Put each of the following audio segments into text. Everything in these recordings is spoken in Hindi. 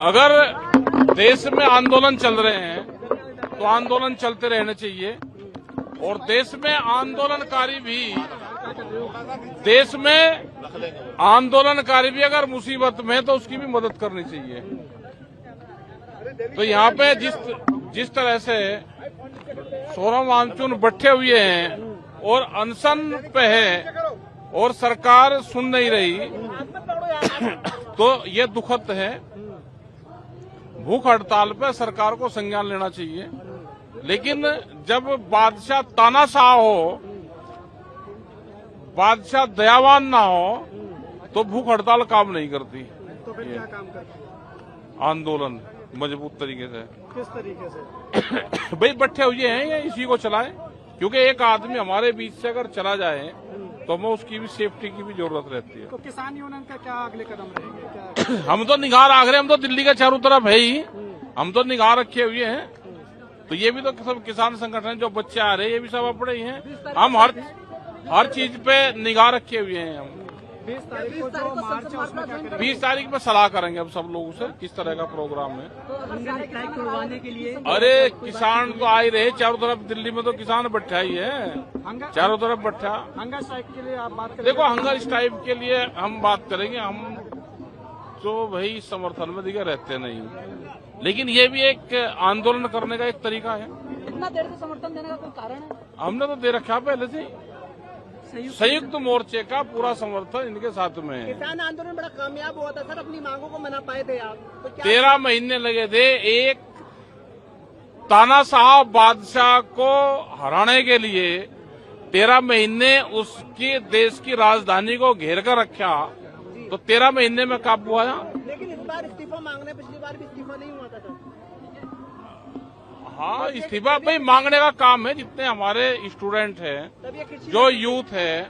अगर देश में आंदोलन चल रहे हैं तो आंदोलन चलते रहने चाहिए और देश में आंदोलनकारी भी अगर मुसीबत में है तो उसकी भी मदद करनी चाहिए। तो यहाँ पे जिस तरह से सोनम वांगचुक बैठे हुए हैं और अनशन पे है और सरकार सुन नहीं रही तो ये दुखद है। भूख हड़ताल पे सरकार को संज्ञान लेना चाहिए, लेकिन जब बादशाह तानाशाह हो, बादशाह दयावान ना हो तो भूख हड़ताल काम नहीं करती। तो फिर क्या काम करते? आंदोलन मजबूत तरीके से। किस तरीके से? भाई बैठे हुए हैं या इसी को चलाएं, क्योंकि एक आदमी हमारे बीच से अगर चला जाए तो हमें उसकी भी सेफ्टी की भी जरूरत रहती है। तो किसान यूनियन का क्या अगले कदम रहेंगे? क्या हम तो निगाह रख रहे हैं, हम तो दिल्ली के चारों तरफ है ही, हम तो निगाह रखे हुए हैं। तो ये भी तो सब किसान संगठन जो बच्चे आ रहे हैं ये भी सब अपने ही हैं। हम हर चीज पे निगाह रखे हुए हैं। हम 20 तारीख को जो मार्च है उसमें क्या करेंगे? 20 तारीख में सलाह करेंगे अब सब लोगों से किस तरह का प्रोग्राम है। हंगर स्ट्राइक तोड़वाने के लिए अरे किसान तो आ ही रहे चारों तरफ, दिल्ली में तो किसान बैठा ही है चारों तरफ बैठा। हंगर स्ट्राइक के लिए आप बात करें? देखो हंगर स्ट्राइक के लिए हम बात करेंगे, हम तो भाई समर्थन में दिखे रहते नहीं, लेकिन ये भी एक आंदोलन करने का एक तरीका है। इतना देर से समर्थन देने का कोई कारण है? हमने तो दे रखा पहले से। संयुक्त मोर्चे का पूरा समर्थन इनके साथ में है। किसान आंदोलन बड़ा कामयाब हुआ था सर, अपनी मांगों को मना पाए थे आप तो क्या? 13 महीने लगे थे एक तानाशाह बादशाह को हराने के लिए। 13 महीने उसकी देश की राजधानी को घेर कर रखा, तो 13 महीने में काबू आया। लेकिन इस बार इस्तीफा मांगने, पिछली बार भी इस्तीफा नहीं हुआ था सर। हाँ, इस्तीफा भाई मांगने का काम है। जितने हमारे स्टूडेंट हैं, जो यूथ है,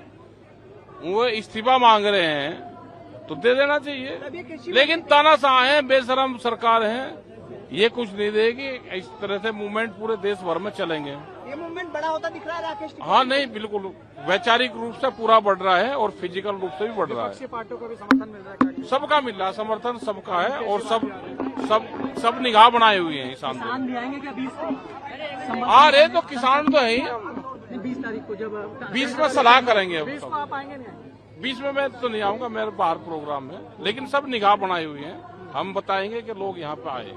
वो इस्तीफा मांग रहे हैं तो दे देना चाहिए। लेकिन तानाशाह है, बेशरम सरकार है, ये कुछ नहीं देगी। इस तरह से मूवमेंट पूरे देश भर में चलेंगे। ये मूवमेंट बड़ा होता दिख रहा है राकेश? हाँ नहीं, बिल्कुल वैचारिक रूप से पूरा बढ़ रहा है और फिजिकल रूप से भी बढ़ रहा है। पार्टियों को भी समर्थन मिल रहा है? सबका मिल रहा है, समर्थन सबका है और सब निगाह बनाए हुए हैं इस आंदोलन। भी आएंगे क्या 20? आ रहे तो किसान तो है ही। 20 तारीख को जब 20 में सलाह करेंगे। अब 20 को आप आएंगे नहीं? 20 में मैं तो नहीं आऊंगा, मेरे बाहर प्रोग्राम है, लेकिन सब निगाह बनाए हुए हैं। हम बताएंगे कि लोग यहाँ पे आए।